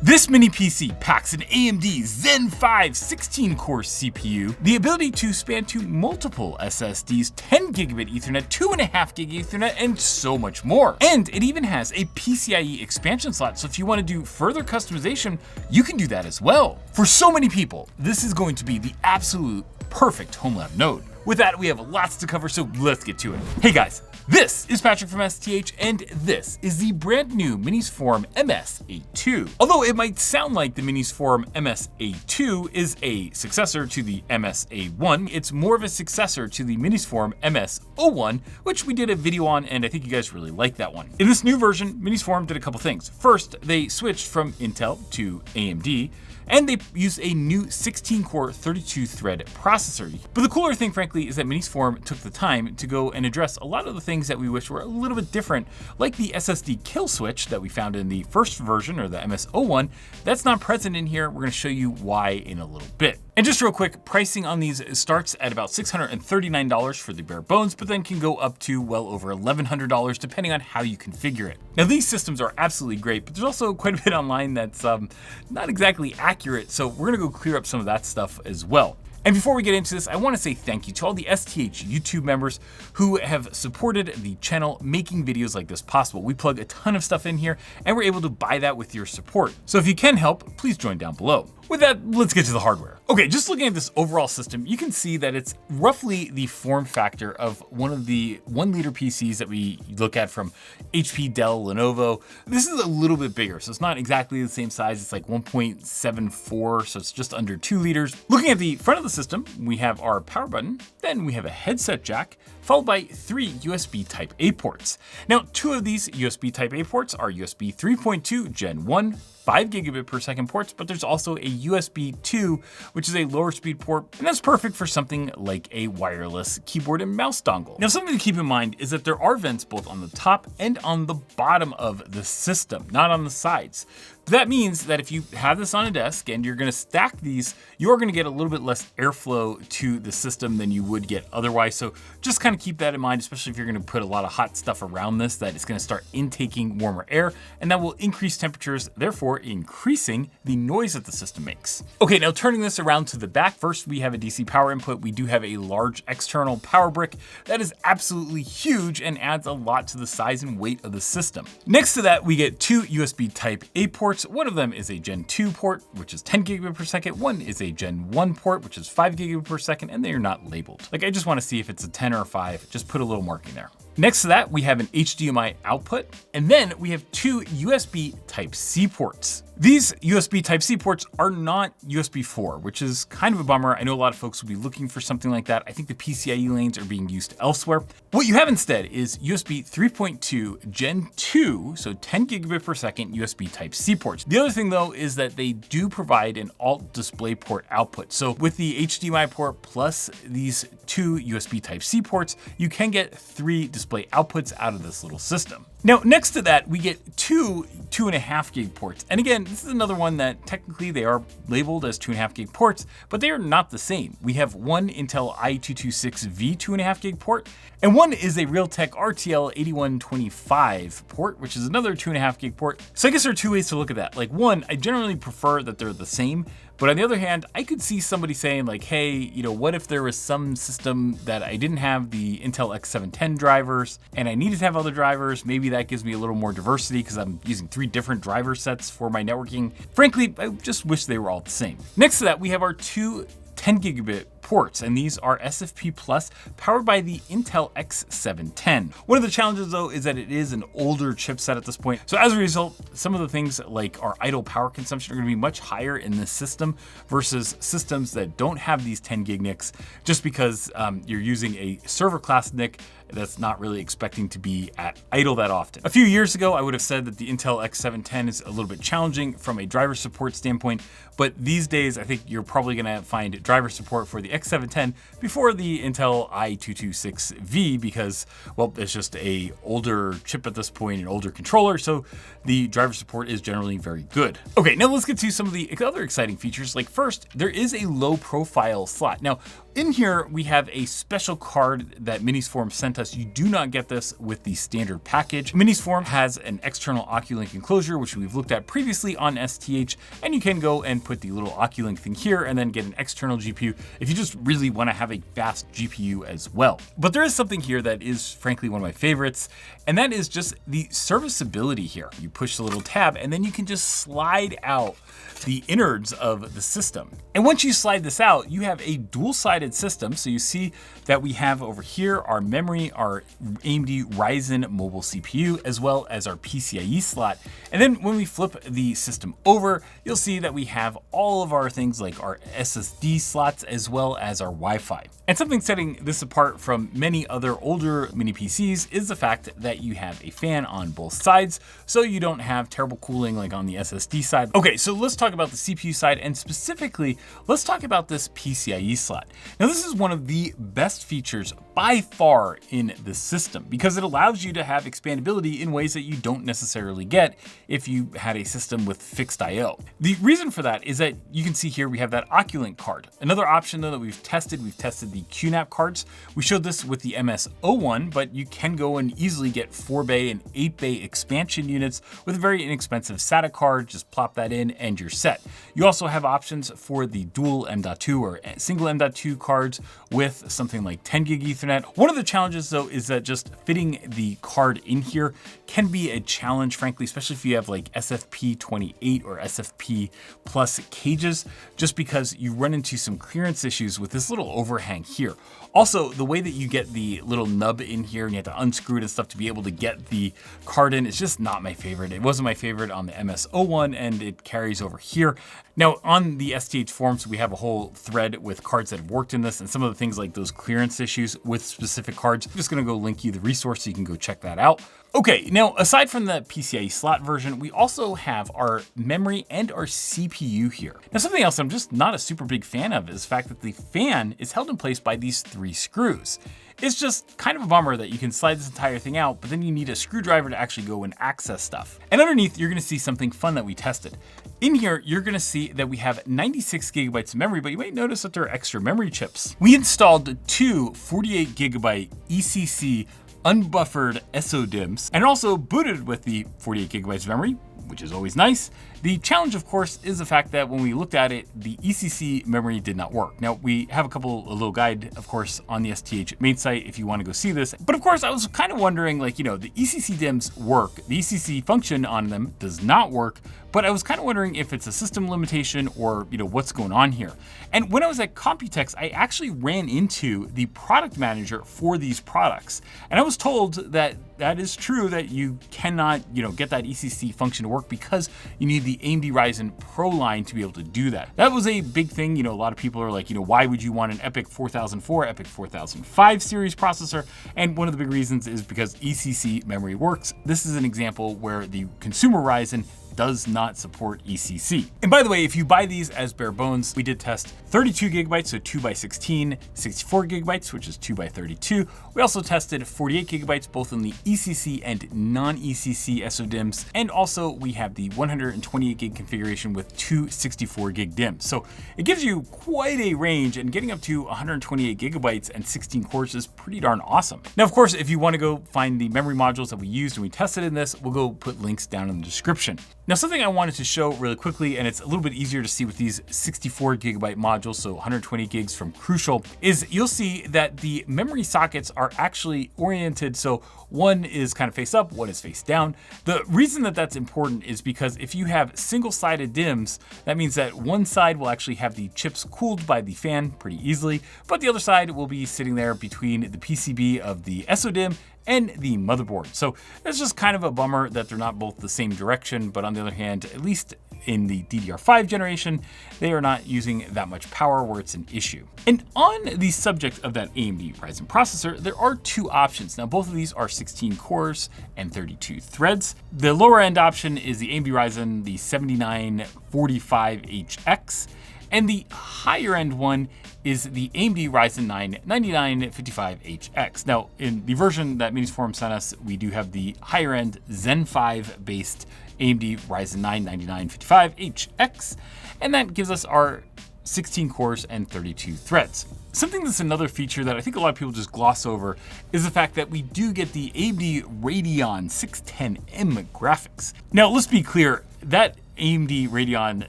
This mini PC packs an AMD Zen 5 16-core CPU, the ability to span to multiple SSDs, 10 gigabit Ethernet, 2.5 gig Ethernet, and so much more. And it even has a PCIe expansion slot, so if you want to do further customization, you can do that as well. For so many people, this is going to be the absolute perfect Homelab node. With that, we have lots to cover, so let's get to it. Hey guys, this is Patrick from STH, and this is the brand new Minisforum MS-A2. Although it might sound like the Minisforum MS-A2 is a successor to the MS-A1, it's more of a successor to the Minisforum MS-01, which we did a video on, and I think you guys really like that one. In this new version, Minisforum did a couple things. First, they switched from Intel to AMD, and they used a new 16-core 32-thread processor. But the cooler thing, frankly, is that Minisforum took the time to go and address a lot of the things that we wish were a little bit different, like the SSD kill switch that we found in the first version, or the MS-01. That's not present in here. We're gonna show you why in a little bit. And just real quick, pricing on these starts at about $639 for the bare bones, but then can go up to well over $1,100 depending on how you configure it. Now these systems are absolutely great, but there's also quite a bit online that's not exactly accurate, so we're gonna go clear up some of that stuff as well. And before we get into this, I want to say thank you to all the STH YouTube members who have supported the channel making videos like this possible. We plug a ton of stuff in here, and we're able to buy that with your support. So if you can help, please join down below. With that, let's get to the hardware. Okay, just looking at this overall system, you can see that it's roughly the form factor of one of the 1-liter PCs that we look at from HP, Dell, Lenovo. This is a little bit bigger, so it's not exactly the same size. It's like 1.74, so it's just under 2 liters. Looking at the front of the system, we have our power button, then we have a headset jack, followed by 3 USB Type-A ports. Now, 2 of these USB Type-A ports are USB 3.2 Gen 1, 5 gigabit per second ports, but there's also a USB 2, which is a lower speed port, and that's perfect for something like a wireless keyboard and mouse dongle. Now, something to keep in mind is that there are vents both on the top and on the bottom of the system, not on the sides. That means that if you have this on a desk and you're gonna stack these, you're gonna get a little bit less airflow to the system than you would get otherwise. So just kind of keep that in mind, especially if you're gonna put a lot of hot stuff around this, that it's gonna start intaking warmer air, and that will increase temperatures, therefore increasing the noise that the system makes. Okay, now turning this around to the back, first we have a DC power input. We do have a large external power brick that is absolutely huge and adds a lot to the size and weight of the system. Next to that, we get 2 USB Type-A ports. One of them is a Gen 2 port, which is 10 gigabit per second. One is a Gen 1 port, which is 5 gigabit per second, and they are not labeled. Like, I just want to see if it's a 10 or a 5, just put a little marking there. Next to that, we have an HDMI output, and then we have 2 USB Type-C ports. These USB Type-C ports are not USB 4, which is kind of a bummer. I know a lot of folks will be looking for something like that. I think the PCIe lanes are being used elsewhere. What you have instead is USB 3.2 Gen 2, so 10 gigabit per second USB Type-C ports. The other thing though is that they do provide an alt display port output. So with the HDMI port plus these 2 USB Type-C ports, you can get 3 display outputs out of this little system. Now, next to that, we get 2 2.5 gig ports. And again, this is another one that technically they are labeled as 2.5 gig ports, but they are not the same. We have one Intel i226V 2.5 gig port, and one is a Realtek RTL 8125 port, which is another 2.5 gig port. So I guess there are 2 ways to look at that. Like, one, I generally prefer that they're the same, but on the other hand, I could see somebody saying like, hey, you know, what if there was some system that I didn't have the Intel X710 drivers and I needed to have other drivers? Maybe that gives me a little more diversity because I'm using 3 different driver sets for my networking. Frankly, I just wish they were all the same. Next to that, we have our 2 10 gigabit ports, and these are SFP Plus powered by the Intel X710. One of the challenges though is that it is an older chipset at this point. So as a result, some of the things like our idle power consumption are gonna be much higher in this system versus systems that don't have these 10 gig NICs, just because you're using a server class NIC that's not really expecting to be at idle that often. A few years ago, I would have said that the Intel X710 is a little bit challenging from a driver support standpoint, but these days, I think you're probably gonna find driver support for the X710 before the Intel i226V because, well, it's just a older chip at this point, an older controller, so the driver support is generally very good. Okay, now let's get to some of the other exciting features. Like first, there is a low profile slot. Now, in here, we have a special card that Minisforum sent us. You do not get this with the standard package. Minisforum has an external Oculink enclosure, which we've looked at previously on STH, and you can go and put the little Oculink thing here and then get an external GPU if you just really want to have a fast GPU as well. But there is something here that is frankly one of my favorites, and that is just the serviceability here. You push the little tab and then you can just slide out the innards of the system. And once you slide this out, you have a dual-sided system. So you see that we have over here our memory, our AMD Ryzen mobile CPU, as well as our PCIe slot. And then when we flip the system over, you'll see that we have all of our things like our SSD slots, as well as our Wi-Fi. And something setting this apart from many other older mini PCs is the fact that you have a fan on both sides, so you don't have terrible cooling like on the SSD side. Okay, so let's talk about the CPU side, and specifically, let's talk about this PCIe slot. Now, this is one of the best features by far in the system because it allows you to have expandability in ways that you don't necessarily get if you had a system with fixed I/O. The reason for that is that you can see here we have that Oculink card. Another option though that we've tested the QNAP cards. We showed this with the MS-A2, but you can go and easily get 4-bay and 8-bay expansion units with a very inexpensive SATA card. Just plop that in and you're set. You also have options for the dual M.2 or single M.2 cards with something like 10 gig Ethernet. One of the challenges though is that just fitting the card in here can be a challenge, frankly, especially if you have like SFP28 or SFP plus cages, just because you run into some clearance issues with this little overhang here. Also, the way that you get the little nub in here and you have to unscrew it and stuff to be able to get the card in is just not my favorite. It wasn't my favorite on the MS-A2 and it carries over here. Now on the STH forums, we have a whole thread with cards that have worked in this and some of the things like those clearance issues with specific cards. I'm just gonna go link you the resource so you can go check that out. Okay, now aside from the PCIe slot version, we also have our memory and our CPU here. Now something else I'm just not a super big fan of is the fact that the fan is held in place by these 3 screws. It's just kind of a bummer that you can slide this entire thing out, but then you need a screwdriver to actually go and access stuff. And underneath, you're gonna see something fun that we tested. In here, you're gonna see that we have 96 gigabytes of memory, but you might notice that there are extra memory chips. We installed 2 48 gigabyte ECC unbuffered SODIMMs and also booted with the 48 gigabytes of memory, which is always nice. The challenge, of course, is the fact that when we looked at it, the ECC memory did not work. Now, we have a little guide, of course, on the STH main site if you want to go see this. But of course, I was kind of wondering, like, you know, the ECC DIMMs work, the ECC function on them does not work, but I was kind of wondering if it's a system limitation or, you know, what's going on here. And when I was at Computex, I actually ran into the product manager for these products. And I was told that that is true, that you cannot, you know, get that ECC function to work because you need the AMD Ryzen Pro line to be able to do that. That was a big thing. You know, a lot of people are like, you know, why would you want an EPYC 4004, EPYC 4005 series processor? And one of the big reasons is because ECC memory works. This is an example where the consumer Ryzen does not support ECC. And by the way, if you buy these as bare bones, we did test 32 gigabytes, so 2x16, 64 gigabytes, which is 2x32. We also tested 48 gigabytes, both in the ECC and non-ECC SODIMMs. And also we have the 128 gig configuration with 2 64 gig DIMMs. So it gives you quite a range, and getting up to 128 gigabytes and 16 cores is pretty darn awesome. Now, of course, if you want to go find the memory modules that we used and we tested in this, we'll go put links down in the description. Now, something I wanted to show really quickly, and it's a little bit easier to see with these 64 gigabyte modules, so 120 gigs from Crucial, is you'll see that the memory sockets are actually oriented. So one is kind of face up, one is face down. The reason that that's important is because if you have single-sided DIMMs, that means that one side will actually have the chips cooled by the fan pretty easily, but the other side will be sitting there between the PCB of the SODIMM and the motherboard. So it's just kind of a bummer that they're not both the same direction, but on the other hand, at least in the DDR5 generation, they are not using that much power where it's an issue. And on the subject of that AMD Ryzen processor, there are 2 options. Now, both of these are 16 cores and 32 threads. The lower end option is the AMD Ryzen, the 7945HX. And the higher end one is the AMD Ryzen 9 9955HX. Now, in the version that Minisforum sent us, we do have the higher end Zen 5 based AMD Ryzen 9 9955HX, and that gives us our 16 cores and 32 threads. Something that's another feature that I think a lot of people just gloss over is the fact that we do get the AMD Radeon 610M graphics. Now, let's be clear, that AMD Radeon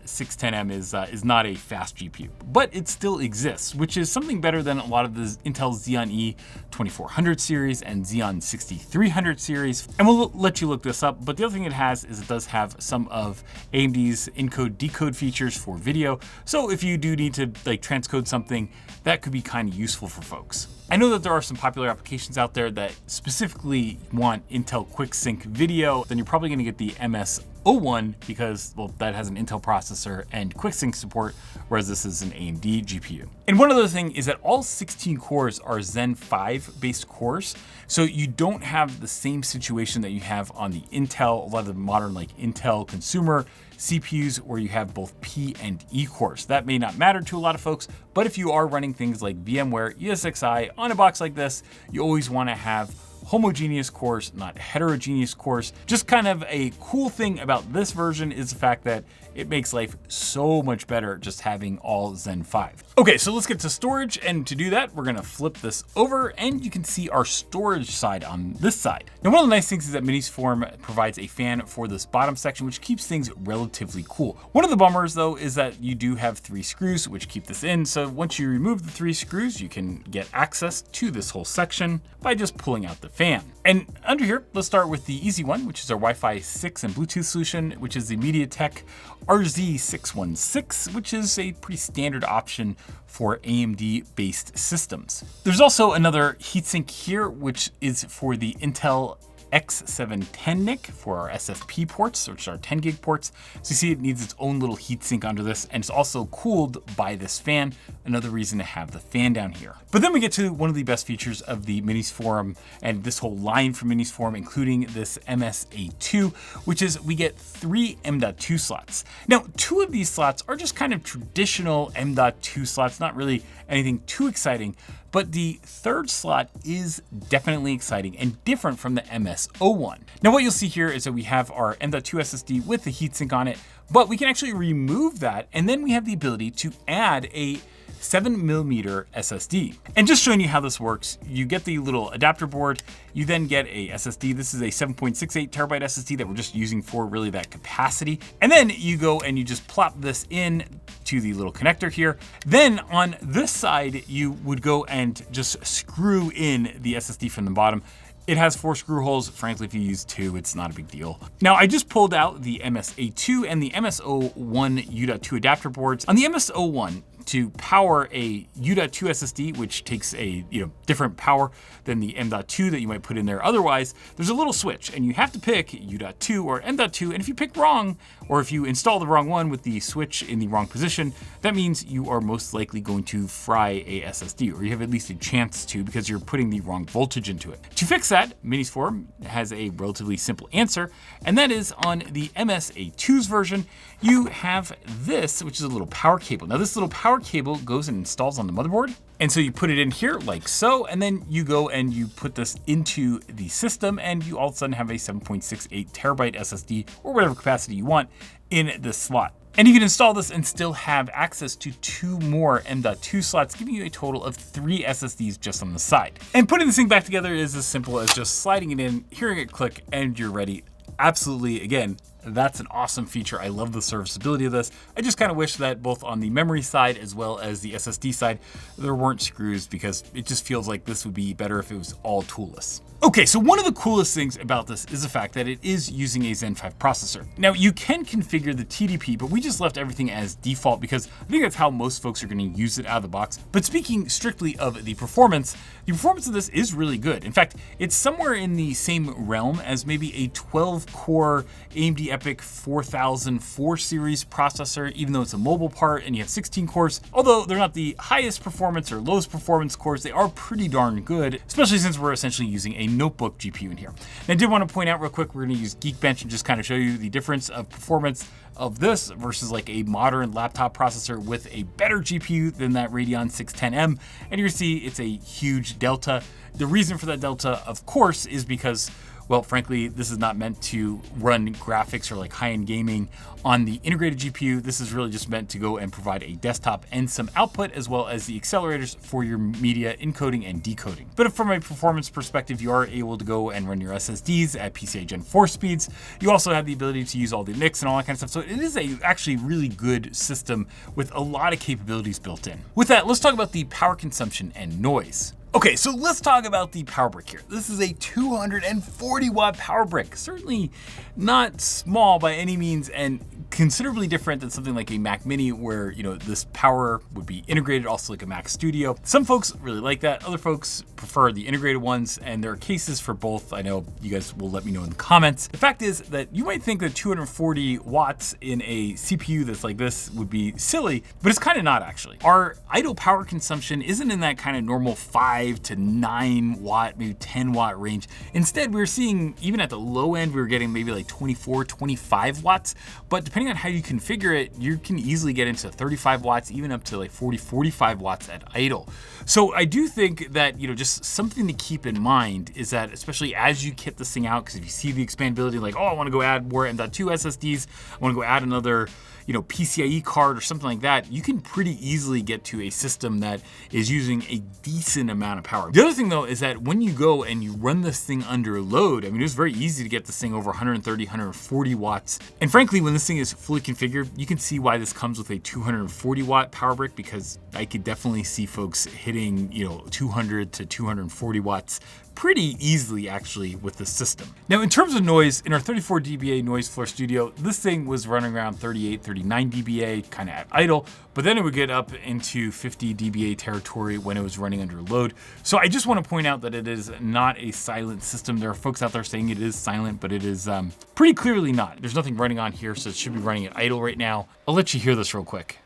610M is not a fast GPU, but it still exists, which is something better than a lot of the Intel Xeon E 2400 series and Xeon 6300 series. And we'll let you look this up, but the other thing it has is it does have some of AMD's encode decode features for video. So if you do need to like transcode something, that could be kind of useful for folks. I know that there are some popular applications out there that specifically want Intel QuickSync video. Then you're probably going to get the MS-A2 because, well, that has an Intel processor and QuickSync support, whereas this is an AMD GPU. And one other thing is that all 16 cores are Zen 5 based cores. So you don't have the same situation that you have on the Intel, a lot of the modern like Intel consumer CPUs where you have both P and E cores. That may not matter to a lot of folks, but if you are running things like VMware, ESXi on a box like this, you always want to have homogeneous cores, not heterogeneous cores. Just kind of a cool thing about this version is the fact that it makes life so much better just having all Zen 5. Okay, so let's get to storage, and to do that, we're gonna flip this over and you can see our storage side on this side. Now, one of the nice things is that Minisforum provides a fan for this bottom section, which keeps things relatively cool. One of the bummers though is that you do have 3 screws which keep this in, so once you remove the 3 screws, you can get access to this whole section by just pulling out the fan. And under here, let's start with the easy one, which is our Wi-Fi 6 and Bluetooth solution, which is the MediaTek RZ616, which is a pretty standard option for AMD-based systems. There's also another heatsink here, which is for the Intel X710 NIC for our SFP ports, which are 10 gig ports. So you see it needs its own little heatsink under this, and it's also cooled by this fan. Another reason to have the fan down here. But then we get to one of the best features of the Minisforum and this whole line from Minisforum, including this MS-A2, which is we get 3 M.2 slots. Now, 2 of these slots are just kind of traditional M.2 slots, not really anything too exciting, but the third slot is definitely exciting and different from the MS-A2. Now, what you'll see here is that we have our M.2 SSD with the heatsink on it, but we can actually remove that, and then we have the ability to add a 7mm SSD. And just showing you how this works, you get the little adapter board, you then get a SSD. This is a 7.68 terabyte SSD that we're just using for really that capacity. And then you go and you just plop this in to the little connector here. Then on this side, you would go and just screw in the SSD from the bottom. It has 4 screw holes. Frankly, if you use 2, it's not a big deal. Now, I just pulled out the MS-A2 and the MS-A2 U.2 adapter boards. On the MS-A2, to power a U.2 SSD, which takes a different power than the M.2 that you might put in there otherwise, there's a little switch, and you have to pick U.2 or M.2, and if you pick wrong, or if you install the wrong one with the switch in the wrong position, that means you are most likely going to fry a SSD, or you have at least a chance to because you're putting the wrong voltage into it. To fix that, Minisforum has a relatively simple answer, and that is on the MS-A2's version, you have this, which is a little power cable. Now, this little power cable goes and installs on the motherboard. And so you put it in here like so, and then you go and you put this into the system, and you all of a sudden have a 7.68 terabyte SSD or whatever capacity you want in this slot. And you can install this and still have access to 2 more M.2 slots, giving you a total of 3 SSDs just on the side. And putting this thing back together is as simple as just sliding it in, hearing it click, and you're ready. Absolutely, again, that's an awesome feature. I love the serviceability of this. I just kind of wish that both on the memory side as well as the SSD side, there weren't screws, because it just feels like this would be better if it was all toolless. Okay, so one of the coolest things about this is the fact that it is using a Zen 5 processor. Now, you can configure the TDP, but we just left everything as default because I think that's how most folks are going to use it out of the box. But speaking strictly of the performance of this is really good. In fact, it's somewhere in the same realm as maybe a 12-core AMD EPYC 4004 series processor, even though it's a mobile part and you have 16 cores. Although they're not the highest performance or lowest performance cores, they are pretty darn good, especially since we're essentially using a a notebook GPU in here. And I did want to point out real quick, we're going to use Geekbench and just kind of show you the difference of performance of this versus like a modern laptop processor with a better GPU than that Radeon 610M. And you see it's a huge delta. The reason for that delta, of course, is because, well, frankly, this is not meant to run graphics or like high-end gaming on the integrated GPU. This is really just meant to go and provide a desktop and some output, as well as the accelerators for your media encoding and decoding. But from a performance perspective, you are able to go and run your SSDs at PCIe Gen 4 speeds. You also have the ability to use all the NICs and all that kind of stuff. So it is a actually really good system with a lot of capabilities built in. With that, let's talk about the power consumption and noise. Okay, so let's talk about the power brick here. This is a 240 watt power brick, certainly not small by any means, and considerably different than something like a Mac Mini where, you know, this power would be integrated also like a Mac Studio. Some folks really like that. Other folks prefer the integrated ones, and there are cases for both. I know you guys will let me know in the comments. The fact is that you might think that 240 watts in a CPU that's like this would be silly, but it's kind of not actually. Our idle power consumption isn't in that kind of normal 5 to 9 watt, maybe 10 watt range. Instead, we're seeing, even at the low end, we were getting maybe like 24, 25 watts, but depending on how you configure it, you can easily get into 35 watts, even up to like 40, 45 watts at idle. So I do think that, you know, just something to keep in mind is that, especially as you kit this thing out, because if you see the expandability, like, oh, I want to go add more M.2 SSDs, I want to go add another, you know, PCIe card or something like that, you can pretty easily get to a system that is using a decent amount of power. The other thing though is that when you go and you run this thing under load, I mean, it's very easy to get this thing over 130, 140 watts. And frankly, when this thing is fully configured, you can see why this comes with a 240 watt power brick, because I could definitely see folks hitting, you know, 200 to 240 watts pretty easily actually with the system. Now, in terms of noise, in our 34 dBA Noise Floor Studio, this thing was running around 38, 39 dBA kind of at idle, but then it would get up into 50 dBA territory when it was running under load. So I just want to point out that it is not a silent system. There are folks out there saying it is silent, but it is pretty clearly not. There's nothing running on here, so it should be running at idle right now. I'll let you hear this real quick.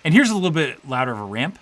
And here's a little bit louder of a ramp.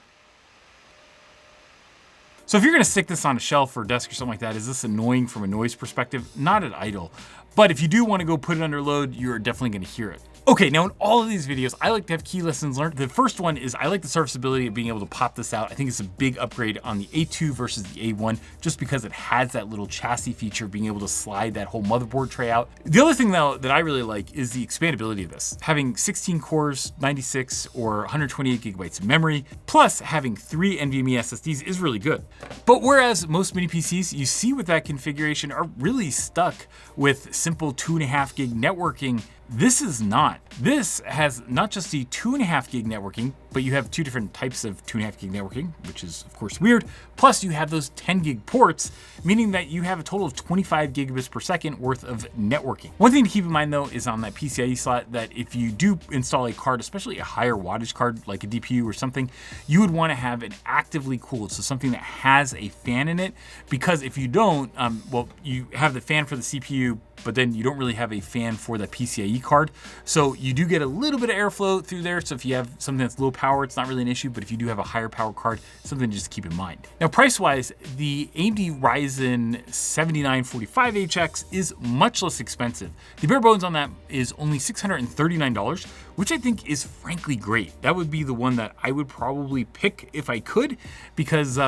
So if you're gonna stick this on a shelf or desk or something like that, is this annoying from a noise perspective? Not at idle. But if you do wanna go put it under load, you're definitely gonna hear it. Okay, now in all of these videos, I like to have key lessons learned. The first one is I like the serviceability of being able to pop this out. I think it's a big upgrade on the A2 versus the A1, just because it has that little chassis feature, being able to slide that whole motherboard tray out. The other thing though that I really like is the expandability of this. Having 16 cores, 96 or 128 gigabytes of memory, plus having 3 NVMe SSDs is really good. But whereas most mini PCs you see with that configuration are really stuck with simple 2.5 gig networking, this is not. This has not just the 2.5 gig networking, but you have 2 different types of 2.5 gig networking, which is of course weird. Plus you have those 10 gig ports, meaning that you have a total of 25 gigabits per second worth of networking. One thing to keep in mind though is on that PCIe slot that if you do install a card, especially a higher wattage card like a DPU or something, you would want to have it actively cooled, so something that has a fan in it, because if you don't, well, you have the fan for the CPU, but then you don't really have a fan for the PCIe card. So you do get a little bit of airflow through there. So if you have something that's low power, it's not really an issue, but if you do have a higher power card, something to just keep in mind. Now, price-wise, the AMD Ryzen 7945HX is much less expensive. The bare bones on that is only $639, which I think is frankly great. That would be the one that I would probably pick if I could, because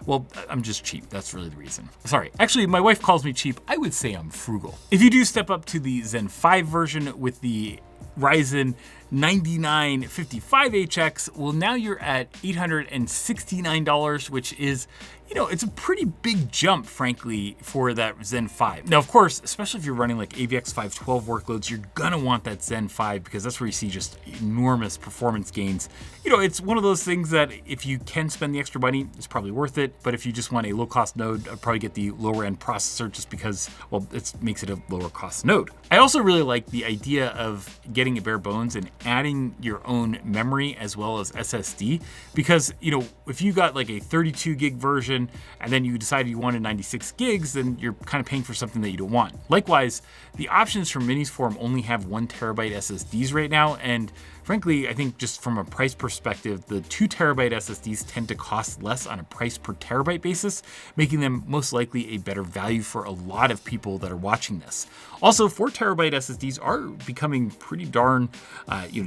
well, I'm just cheap. That's really the reason. Sorry, actually, my wife calls me cheap. I would say I'm frugal. If you do step up to the Zen 5 version with the Ryzen 9955HX, well, now you're at $869, which is, you know, it's a pretty big jump, frankly, for that Zen 5. Now, of course, especially if you're running like AVX 512 workloads, you're gonna want that Zen 5 because that's where you see just enormous performance gains. You know, it's one of those things that if you can spend the extra money, it's probably worth it. But if you just want a low-cost node, I'd probably get the lower-end processor just because, well, it makes it a lower-cost node. I also really like the idea of getting a bare bones and adding your own memory as well as SSD, because if you got like a 32 gig version and then you decided you wanted 96 gigs, then you're kind of paying for something that you don't want. Likewise, the options from Minisforum only have 1 terabyte SSDs right now, and frankly, I think just from a price perspective, the 2 terabyte SSDs tend to cost less on a price per terabyte basis, making them most likely a better value for a lot of people that are watching this. Also, 4 terabyte SSDs are becoming pretty darn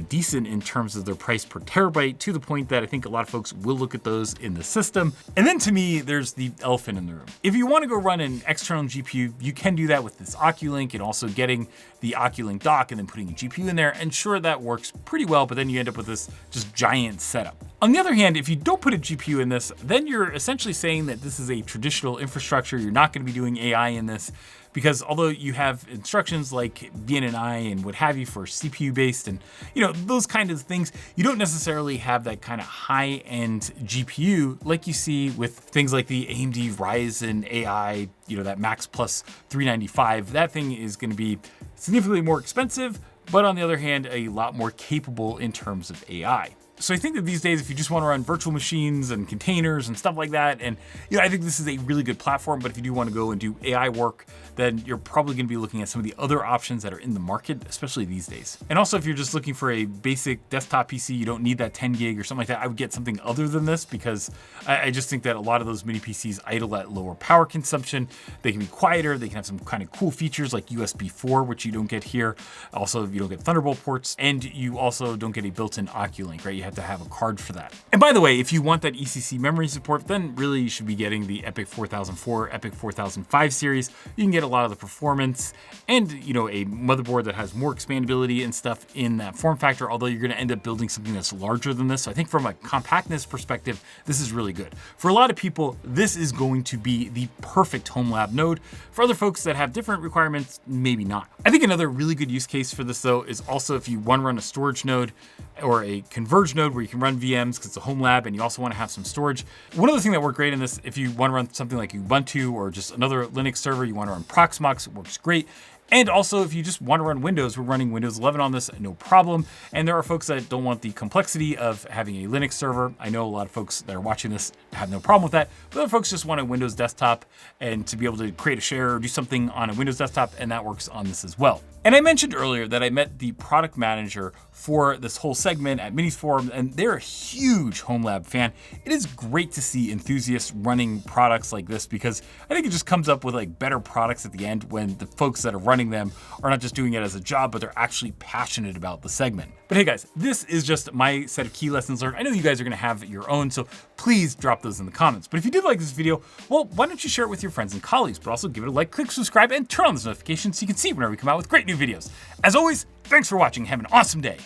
decent in terms of their price per terabyte, to the point that I think a lot of folks will look at those in the system. And then to me, there's the elephant in the room. If you want to go run an external GPU, you can do that with this Oculink and also getting the Oculink dock and then putting a GPU in there. And sure, that works pretty well, but then you end up with this just giant setup. On the other hand, if you don't put a GPU in this, then you're essentially saying that this is a traditional infrastructure. You're not going to be doing AI in this, because although you have instructions like VNNI and what have you for CPU-based and those kind of things, you don't necessarily have that kind of high-end GPU like you see with things like the AMD Ryzen AI, that Max Plus 395. That thing is going to be significantly more expensive, but on the other hand, a lot more capable in terms of AI. So I think that these days, if you just want to run virtual machines and containers and stuff like that, and I think this is a really good platform, but if you do want to go and do AI work, then you're probably going to be looking at some of the other options that are in the market, especially these days. And also, if you're just looking for a basic desktop PC, you don't need that 10 gig or something like that, I would get something other than this, because I just think that a lot of those mini PCs idle at lower power consumption. They can be quieter, they can have some kind of cool features like USB 4, which you don't get here. Also, you don't get Thunderbolt ports, and you also don't get a built-in Oculink, right? You have to have a card for that. And by the way, if you want that ECC memory support, then really you should be getting the EPYC 4004, EPYC 4005 series. You can get a lot of the performance and a motherboard that has more expandability and stuff in that form factor, although you're going to end up building something that's larger than this. So I think from a compactness perspective, this is really good. For a lot of people, this is going to be the perfect Homelab node. For other folks that have different requirements, maybe not. I think another really good use case for this though is also if you want to run a storage node or a converge node where you can run VMs because it's a Homelab and you also want to have some storage. One other thing that worked great in this, if you want to run something like Ubuntu or just another Linux server, you want to run Proxmox, it works great. And also, if you just want to run Windows, we're running Windows 11 on this, no problem. And there are folks that don't want the complexity of having a Linux server. I know a lot of folks that are watching this have no problem with that, but other folks just want a Windows desktop and to be able to create a share or do something on a Windows desktop, and that works on this as well. And I mentioned earlier that I met the product manager for this whole segment at Minisforum, and they're a huge Homelab fan. It is great to see enthusiasts running products like this, because I think it just comes up with like better products at the end when the folks that are running them are not just doing it as a job, but they're actually passionate about the segment. But hey guys, this is just my set of key lessons learned. I know you guys are gonna have your own, so please drop those in the comments. But if you did like this video, well, why don't you share it with your friends and colleagues, but also give it a like, click subscribe, and turn on those notifications so you can see whenever we come out with great new videos. As always, thanks for watching. Have an awesome day.